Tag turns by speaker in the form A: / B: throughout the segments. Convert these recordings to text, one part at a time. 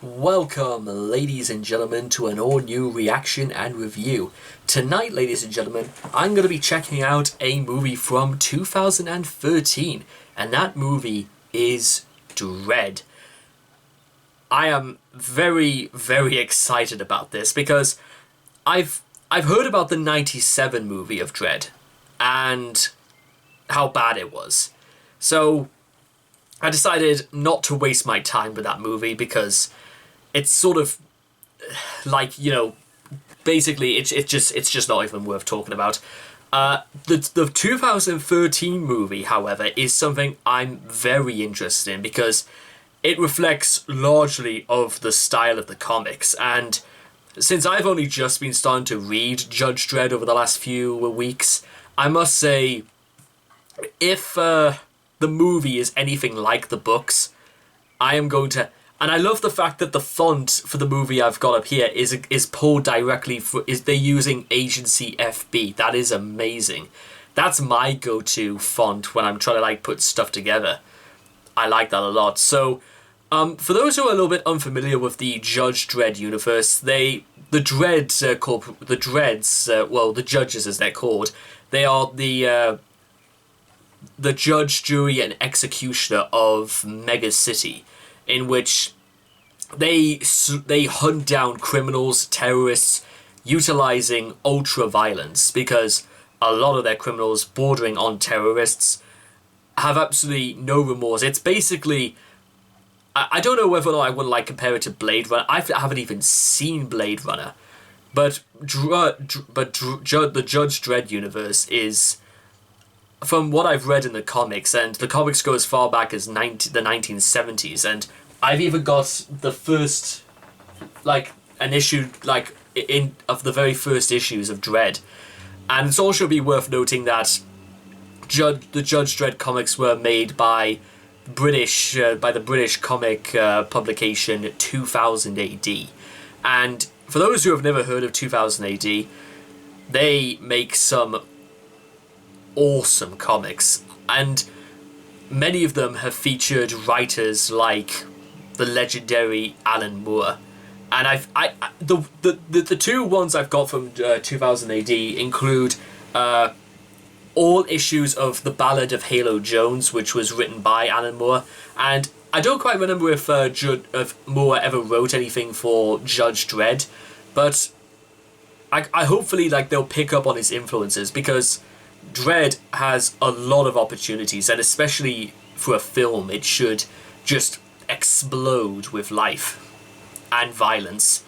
A: Welcome, ladies and gentlemen, to an all-new reaction and review. Tonight, ladies and gentlemen, I'm going to be checking out a movie from 2013, and that movie is Dredd. I am very, very excited about this because I've heard about the 97 movie of Dredd and how bad it was. So I decided not to waste my time with that movie because it's sort of like, basically it's just not even worth talking about. The 2013 movie, however, is something I'm very interested in because it reflects largely of the style of the comics. And since I've only just been starting to read Judge Dredd over the last few weeks, I must say, if the movie is anything like the books, I am going to... And I love the fact that the font for the movie I've got up here is pulled directly they're using Agency FB. That is amazing. That's my go-to font when I'm trying to put stuff together. I like that a lot. So, for those who are a little bit unfamiliar with the Judge Dredd universe, the Dredds, the judges as they're called, they are the judge, jury, and executioner of Mega City, in which they hunt down criminals, terrorists, utilizing ultra-violence, because a lot of their criminals bordering on terrorists have absolutely no remorse. It's basically... I don't know whether or not I would compare it to Blade Runner. I haven't even seen Blade Runner. But the Judge Dredd universe is... From what I've read in the comics, and the comics go as far back as the 1970s, and I've even got the first, an issue, of the very first issues of Dredd. And it's also be worth noting that the Judge Dredd comics were made by the British comic publication 2000 AD. And for those who have never heard of 2000 AD, they make some awesome comics, and many of them have featured writers like the legendary Alan Moore. And the two ones I've got from 2000 AD include all issues of The Ballad of Halo Jones, which was written by Alan Moore, and I don't quite remember if Moore ever wrote anything for Judge Dredd, but I hopefully they'll pick up on his influences, because Dredd has a lot of opportunities, and especially for a film, it should just explode with life and violence.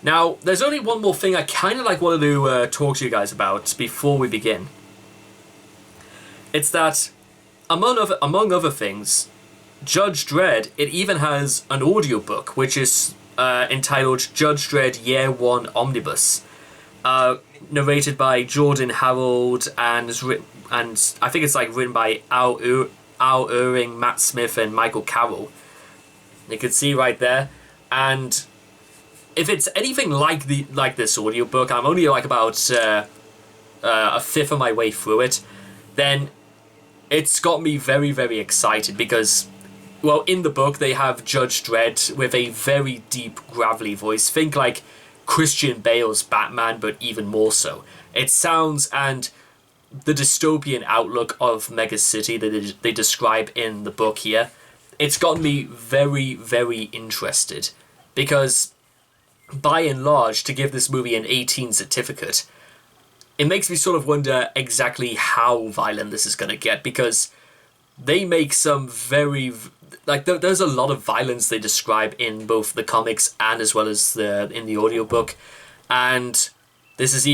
A: Now, there's only one more thing I kind of wanted to talk to you guys about before we begin. It's that, among other things, Judge Dredd, it even has an audiobook, which is entitled Judge Dredd Year 1 Omnibus. Narrated by Jordan Harold, and I think it's written by Al Irving, Matt Smith, and Michael Carroll. You can see right there. And if it's anything like this audiobook, I'm only about a fifth of my way through it, then it's got me very, very excited because, well, in the book they have Judge Dredd with a very deep, gravelly voice. Think Christian Bale's Batman, but even more so. It sounds, and the dystopian outlook of Mega City that they describe in the book here, it's gotten me very, very interested, because by and large, to give this movie an 18 certificate, it makes me sort of wonder exactly how violent this is going to get, because they make some very... there's a lot of violence they describe in both the comics and as well as in the audiobook. And this is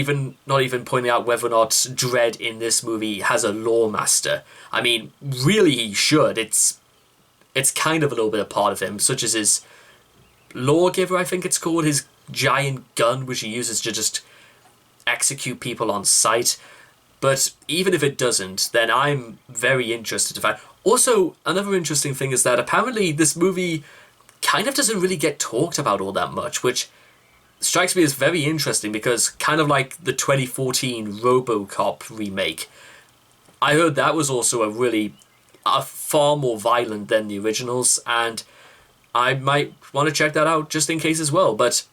A: not even pointing out whether or not Dredd in this movie has a lore master. I mean, really he should. It's kind of a little bit a part of him, such as his lawgiver, I think it's called, his giant gun, which he uses to just execute people on sight. But even if it doesn't, then I'm very interested to find... Also, another interesting thing is that apparently this movie kind of doesn't really get talked about all that much, which strikes me as very interesting, because kind of like the 2014 RoboCop remake, I heard that was also a far more violent than the originals, and I might want to check that out just in case as well. But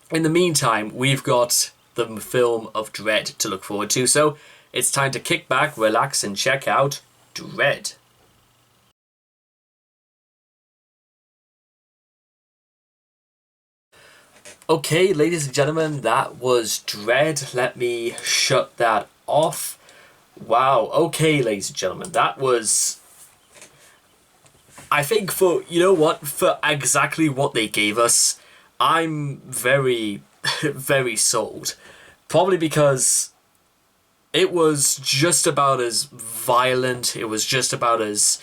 A: in the meantime, we've got the film of Dredd to look forward to, so it's time to kick back, relax, and check out Dredd. Okay, ladies and gentlemen, that was Dredd. Let me shut that off. Wow, okay, ladies and gentlemen, that was... I think for exactly what they gave us, I'm very, very sold. Probably because it was just about as violent, it was just about as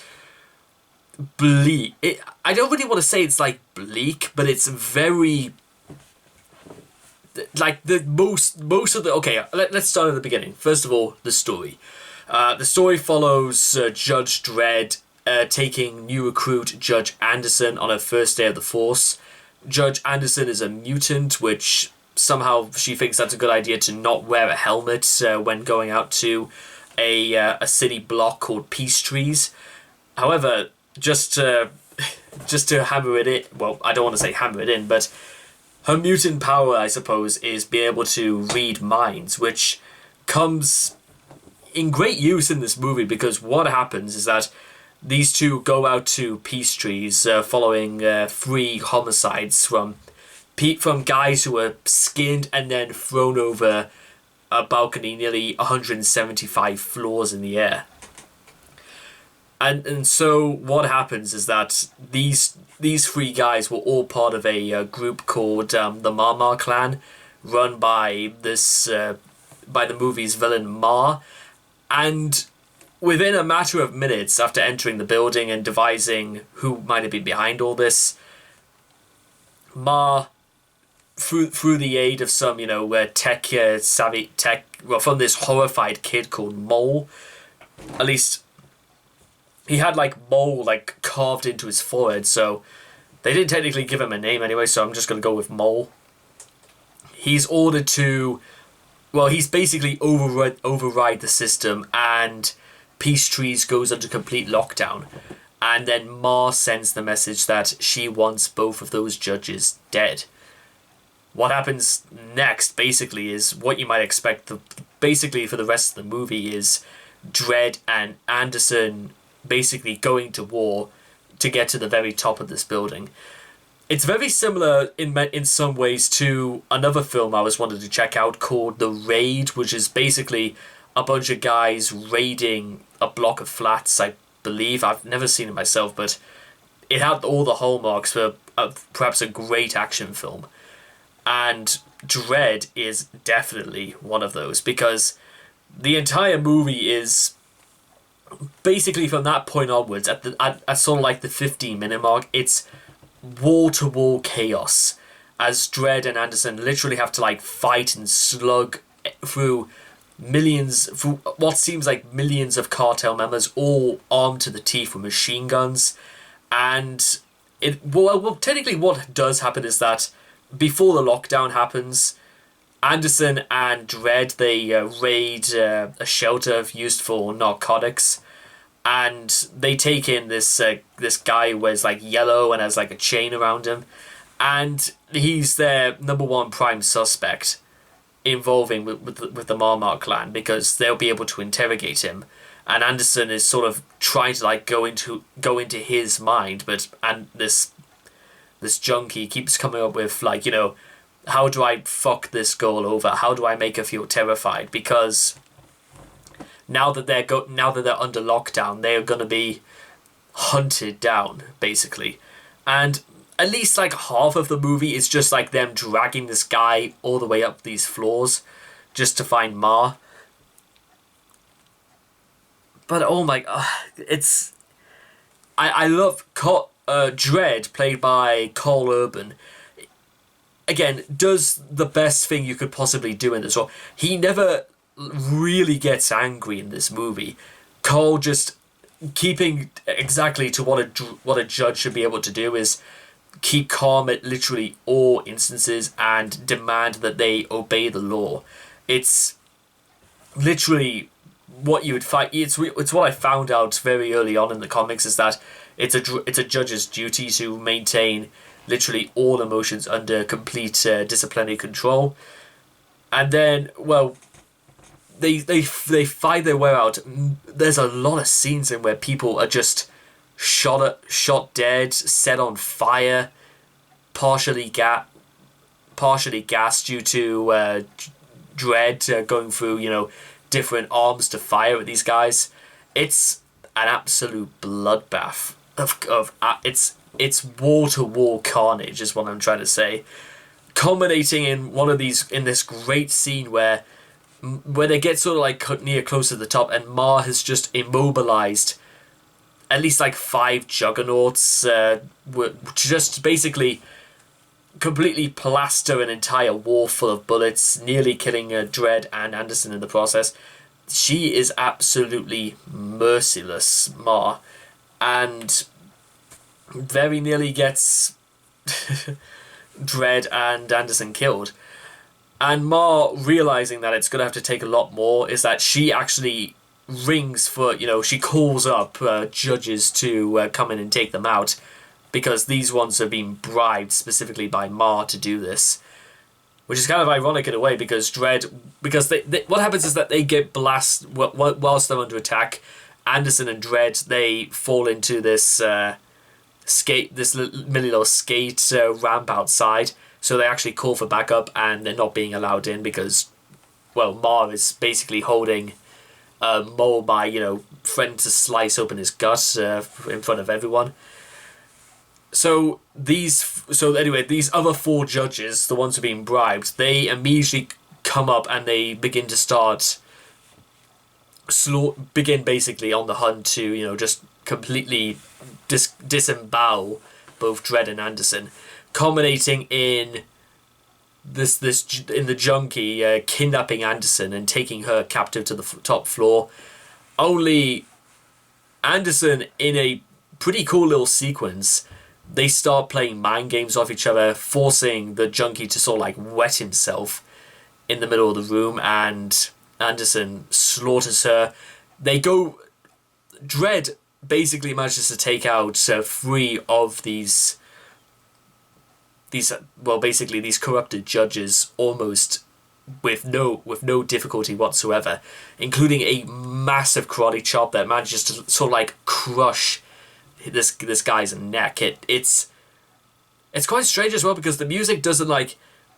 A: bleak. I don't really want to say it's like bleak, but it's very... like the most of the... Okay, let's start at the beginning. First of all, the story. The story follows Judge Dredd taking new recruit Judge Anderson on her first day of the force. Judge Anderson is a mutant, which somehow she thinks that's a good idea to not wear a helmet when going out to a city block called Peace Trees. However, just to hammer it in... Well, I don't want to say hammer it in, but her mutant power, I suppose, is being able to read minds, which comes in great use in this movie, because what happens is that these two go out to Peace Trees following 3 homicides from guys who were skinned and then thrown over a balcony nearly 175 floors in the air. And so what happens is that these 3 guys were all part of a group called the Ma Clan, run by by the movie's villain Ma. And within a matter of minutes after entering the building and devising who might have been behind all this, Ma, through the aid of some savvy tech, well, from this horrified kid called Mole, at least he had Mole carved into his forehead, so they didn't technically give him a name anyway, so I'm just going to go with Mole. He's ordered to... Well, he's basically override the system, and Peace Trees goes under complete lockdown. And then Ma sends the message that she wants both of those judges dead. What happens next, basically, is what you might expect. Basically, for the rest of the movie, is Dredd and Anderson basically going to war to get to the very top of this building. It's very similar in some ways to another film I was wanted to check out called The Raid, which is basically a bunch of guys raiding a block of flats, I believe. I've never seen it myself, but it had all the hallmarks for perhaps a great action film. And Dredd is definitely one of those, because the entire movie is basically from that point onwards, at sort of like the 15-minute mark, it's wall-to-wall chaos, as Dredd and Anderson literally have to fight and slug through what seems like millions of cartel members, all armed to the teeth with machine guns. And technically what does happen is that before the lockdown happens, Anderson and Dredd, they raid a shelter used for narcotics, and they take in this guy who wears yellow and has a chain around him, and he's their number 1 prime suspect involving with the Ma clan, because they'll be able to interrogate him. And Anderson is sort of trying to go into his mind, and this junkie keeps coming up with how do I fuck this girl over? How do I make her feel terrified? Because now that they're under lockdown, they're going to be hunted down, basically. And at least half of the movie is just them dragging this guy all the way up these floors just to find Ma. But oh my god, it's... I love Dredd, played by Carl Urban. Again, does the best thing you could possibly do in this role. He never really gets angry in this movie. Carl just keeping exactly to what a judge should be able to do is keep calm at literally all instances and demand that they obey the law. It's literally what you would find. It's what I found out very early on in the comics, is that it's a judge's duty to maintain literally all emotions under complete disciplinary control. And then, well, they find their way out. There's a lot of scenes in where people are just shot dead, set on fire, partially gassed due to Dredd going through different arms to fire at these guys. It's an absolute bloodbath of it's wall to wall carnage is what I'm trying to say, culminating in this great scene where they get sort of like near close to the top, and Ma has just immobilized at least like 5 juggernauts, just basically completely plaster an entire wall full of bullets, nearly killing Dredd and Anderson in the process. She is absolutely merciless, Ma, and very nearly gets Dredd and Anderson killed. And Ma, realizing that it's going to have to take a lot more, is that she actually rings for, she calls up judges to come in and take them out, because these ones are being bribed specifically by Ma to do this. Which is kind of ironic in a way, because they what happens is that they get blasted whilst they're under attack. Anderson and Dredd, they fall into this mini little skate ramp outside. So they actually call for backup, and they're not being allowed in because, well, Ma is basically holding Mole by, threatening to slice open his gut in front of everyone. So anyway, these other 4 judges, the ones who are being bribed, they immediately come up and they begin to begin basically on the hunt to, just completely disembowel both Dredd and Anderson, culminating in the junkie kidnapping Anderson and taking her captive to the top floor. Only Anderson, in a pretty cool little sequence, they start playing mind games off each other, forcing the junkie to sort of like wet himself in the middle of the room, and Anderson slaughters her. Dredd basically manages to take out 3 of these corrupted judges almost with no difficulty whatsoever, including a massive karate chop that manages to sort of like crush this guy's neck. It's quite strange as well, because the music doesn't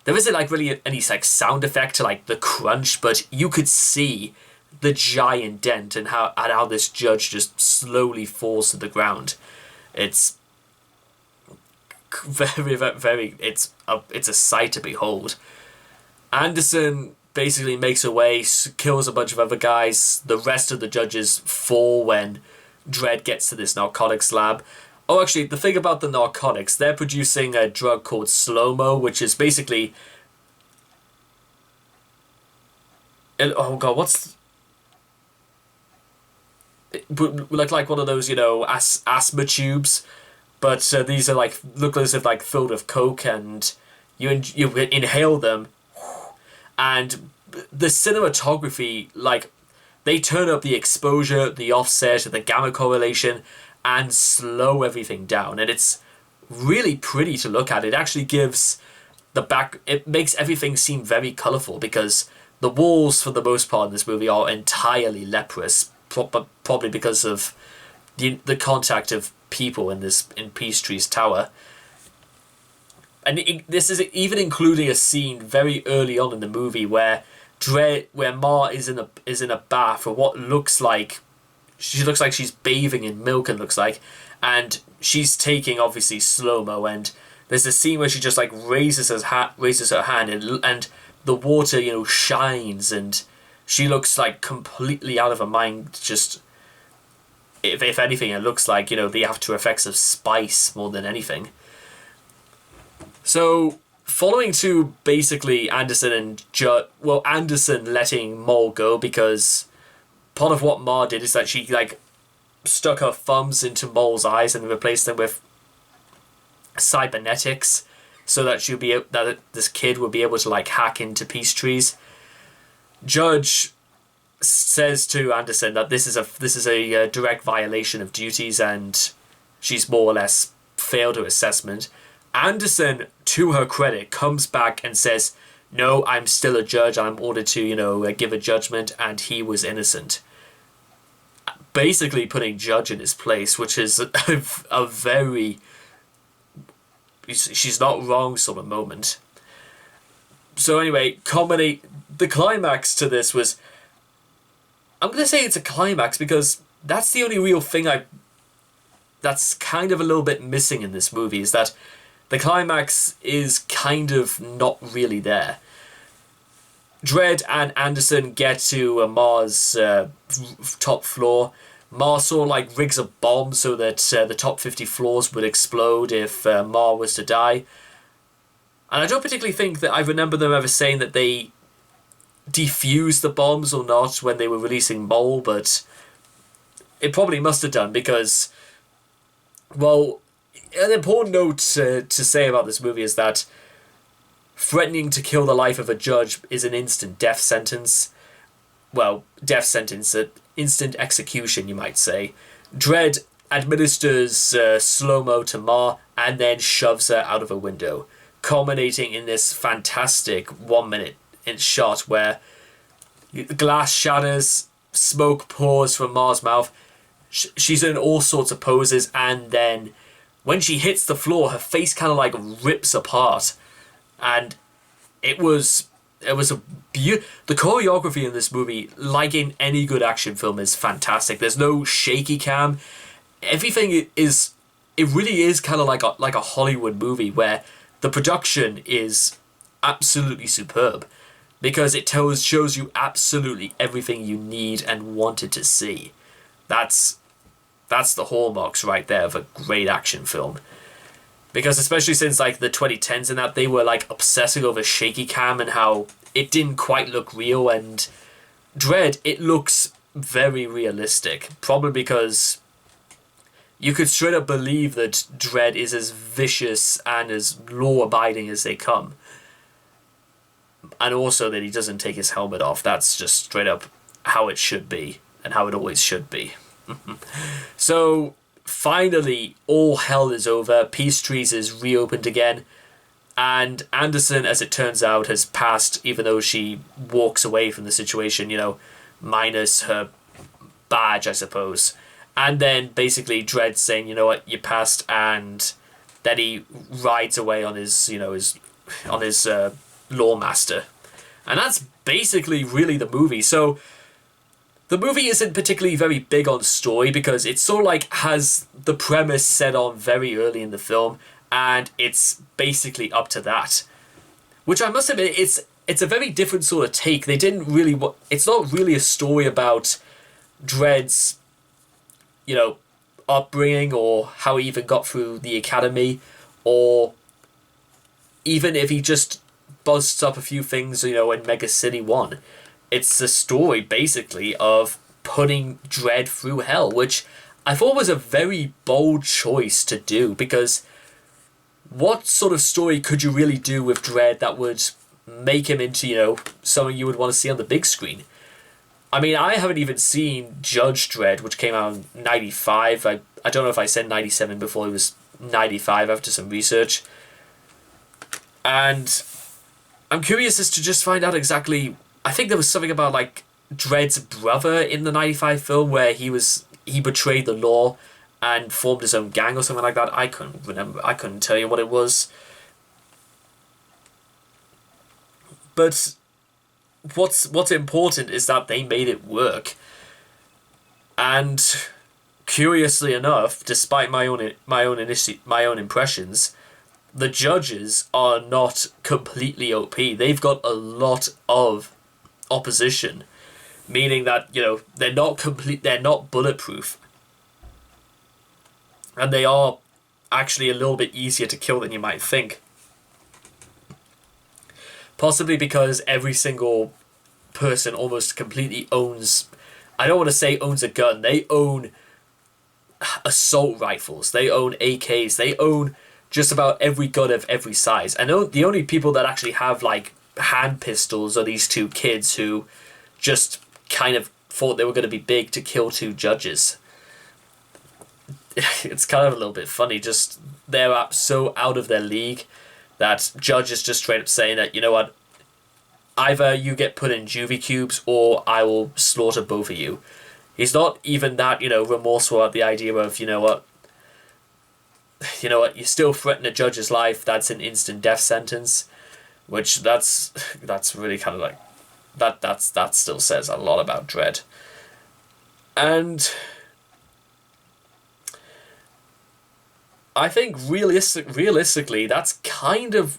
A: there isn't really any sound effect to the crunch, but you could see the giant dent and how this judge just slowly falls to the ground. It's very, very, it's a sight to behold. Anderson basically makes away, kills a bunch of other guys. The rest of the judges fall when Dredd gets to this narcotics lab. Oh, actually, the thing about the narcotics, they're producing a drug called slow-mo, which is basically... Oh, God, what's... Like one of those, asthma tubes, but these are look as if filled with coke, and you inhale them, and the cinematography, they turn up the exposure, the offset, the gamma correlation, and slow everything down, and it's really pretty to look at. It actually gives it makes everything seem very colourful, because the walls for the most part in this movie are entirely leprous, probably because of the contact of people in Peachtree's tower. And this is even including a scene very early on in the movie where Ma is in a bath, or what looks like she's bathing in milk, and she's taking obviously slow-mo, and there's a scene where she just raises her hand, and the water shines, and she looks completely out of her mind. Just if anything, it looks like the after effects of spice more than anything. So, following to basically Anderson and Anderson letting Mole go, because part of what Ma did is that she stuck her thumbs into Mole's eyes and replaced them with cybernetics, so that that this kid would be able to hack into Peachtree's. Judge says to Anderson that this is a direct violation of duties, and she's more or less failed her assessment. Anderson, to her credit, comes back and says, no, I'm still a judge. I'm ordered to, give a judgment, and he was innocent. Basically putting Judge in his place, which is a very... she's not wrong sort of moment. So anyway, the climax to this was... I'm going to say it's a climax because that's the only real thing that's kind of a little bit missing in this movie, is that the climax is kind of not really there. Dredd and Anderson get to Ma's top floor. Ma sort of like rigs a bomb so that the top 50 floors would explode if Ma was to die. And I don't particularly think that I remember them ever saying that they defused the bombs or not when they were releasing Mole, but it probably must have done because, well, an important note to say about this movie is that threatening to kill the life of a judge is an instant death sentence. Well, death sentence, instant execution, you might say. Dredd administers slow-mo to Ma and then shoves her out of a window, culminating in this fantastic 1 minute shot where the glass shatters, smoke pours from Ma's mouth. She's in all sorts of poses, and then when she hits the floor, her face kind of like rips apart. And it was a the choreography in this movie, like in any good action film, is fantastic. There's no shaky cam. Everything is, it really is kind of like a Hollywood movie where the production is absolutely superb because it shows you absolutely everything you need and wanted to see. That's the hallmarks right there of a great action film. Because especially since like the 2010s and that, they were like obsessing over shaky cam and how it didn't quite look real, and Dredd, it looks very realistic. Probably because you could straight up believe that Dredd is as vicious and as law-abiding as they come. And also that he doesn't take his helmet off. That's just straight up how it should be, and how it always should be. So finally, all hell is over. Peace is reopened again. And Anderson, as it turns out, has passed, even though she walks away from the situation, minus her badge, I suppose. And then basically Dredd saying, you know what, you passed, and then he rides away on his, his lawmaster. And that's basically really the movie. So the movie isn't particularly very big on story because it sort of like has the premise set on very early in the film, and it's basically up to that. Which I must admit, it's a very different sort of take. They didn't really... It's not really a story about Dredd's, upbringing or how he even got through the academy, or even if he just buzzed up a few things, in Mega City 1. It's a story, basically, of putting Dredd through hell, which I thought was a very bold choice to do, because what sort of story could you really do with Dredd that would make him into, something you would want to see on the big screen? I mean, I haven't even seen Judge Dredd, which came out in 95. I don't know if I said 97 before. It was 95 after some research. And I'm curious as to just find out exactly... I think there was something about, like, Dredd's brother in the 95 film where he betrayed the law and formed his own gang or something like that. I couldn't remember. I couldn't tell you what it was. But what's important is that they made it work. And curiously enough, despite my own impressions, the judges are not completely OP. They've got a lot of opposition, meaning that they're not bulletproof. And they are actually a little bit easier to kill than you might think. Possibly because every single person almost completely owns... I don't want to say owns a gun. They own assault rifles. They own AKs. They own just about every gun of every size. I know the only people that actually have, like, hand pistols are these two kids who just kind of thought they were going to be big to kill two judges. it's kind of a little bit funny. Just they're so out of their league that Judge is just straight up saying that, you know what, either you get put in juvie cubes or I will slaughter both of you. He's not even that, remorseful at the idea of, you know what, you still threaten a Judge's life. That's an instant death sentence, which that's really kind of like that still says a lot about Dredd. And I think realistically, that's kind of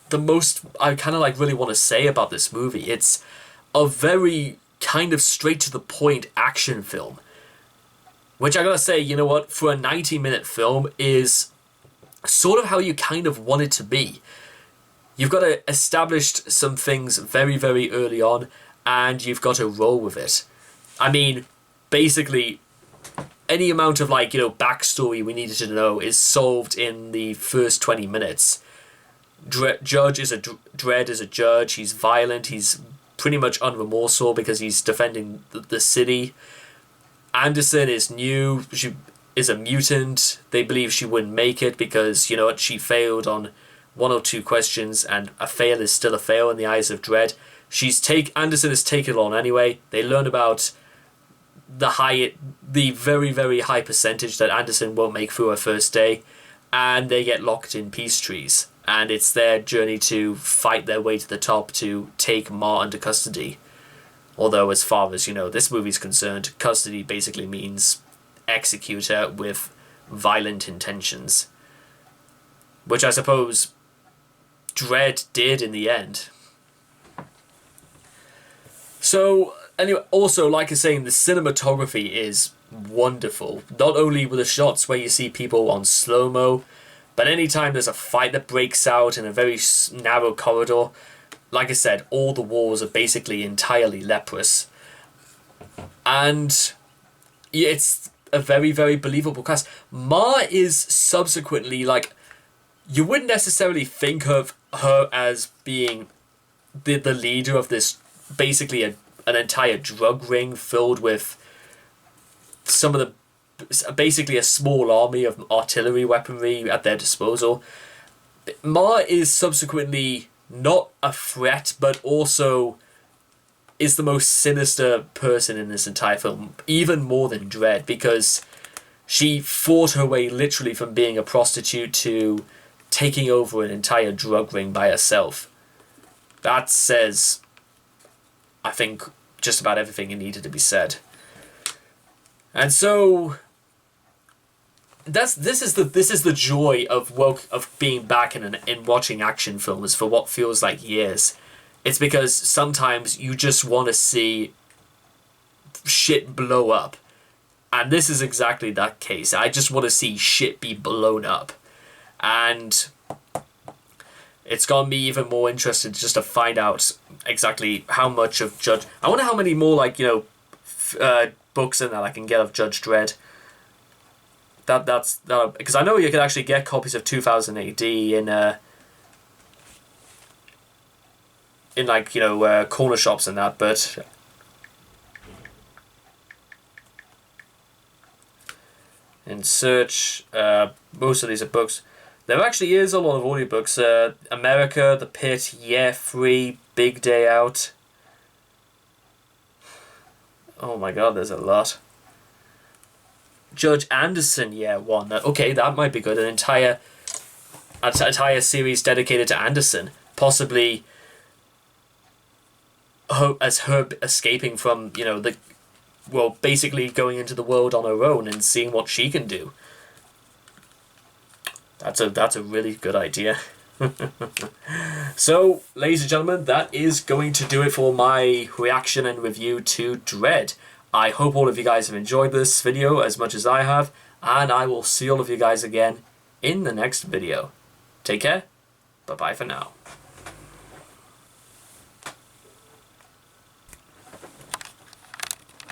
A: the most I kind of like really want to say about this movie. It's a very kind of straight to the point action film, which I gotta say, you know what, for a 90-minute film is sort of how you kind of want it to be. You've got to establish some things very, very early on, and you've got to roll with it. I mean, basically, any amount of backstory we needed to know is solved in the first 20 minutes. Dredd is a judge. He's violent. He's pretty much unremorseful because he's defending the city. Anderson is new. She is a mutant. They believe she wouldn't make it because, you know what, she failed on one or two questions, and a fail is still a fail in the eyes of Dredd. Anderson is taken on anyway. They learn about the very, very high percentage that Anderson won't make through her first day, and they get locked in peace trees. And it's their journey to fight their way to the top to take Ma under custody. Although, as far as, this movie's concerned, custody basically means execute her with violent intentions. Which I suppose Dredd did in the end. So, anyway, also, like I was saying, the cinematography is wonderful. Not only with the shots where you see people on slow-mo, but anytime there's a fight that breaks out in a very narrow corridor, like I said, all the walls are basically entirely leprous. And it's a very, very believable cast. Ma is subsequently, you wouldn't necessarily think of her as being the leader of this, basically an entire drug ring filled with basically a small army of artillery weaponry at their disposal. Ma is subsequently not a threat, but also is the most sinister person in this entire film, even more than Dredd, because she fought her way literally from being a prostitute to taking over an entire drug ring by herself. That says, I think, just about everything it needed to be said. And so this is the joy of being back in watching action films for what feels like years. It's because sometimes you just want to see shit blow up. And this is exactly that case. I just want to see shit be blown up. And it's got me even more interested just to find out exactly how much of Judge... I wonder how many more, books in that I can get of Judge Dredd. That's because I know you can actually get copies of 2000 AD in corner shops and that, but in search, most of these are books. There actually is a lot of audiobooks. America, The Pit, Yeah, Free, Big Day Out. Oh my god, there's a lot. Judge Anderson, yeah, one. Okay, that might be good. An entire series dedicated to Anderson. Possibly as her escaping from, basically going into the world on her own and seeing what she can do. That's a really good idea. So, ladies and gentlemen, that is going to do it for my reaction and review to Dredd. I hope all of you guys have enjoyed this video as much as I have, and I will see all of you guys again in the next video. Take care. Bye-bye for now.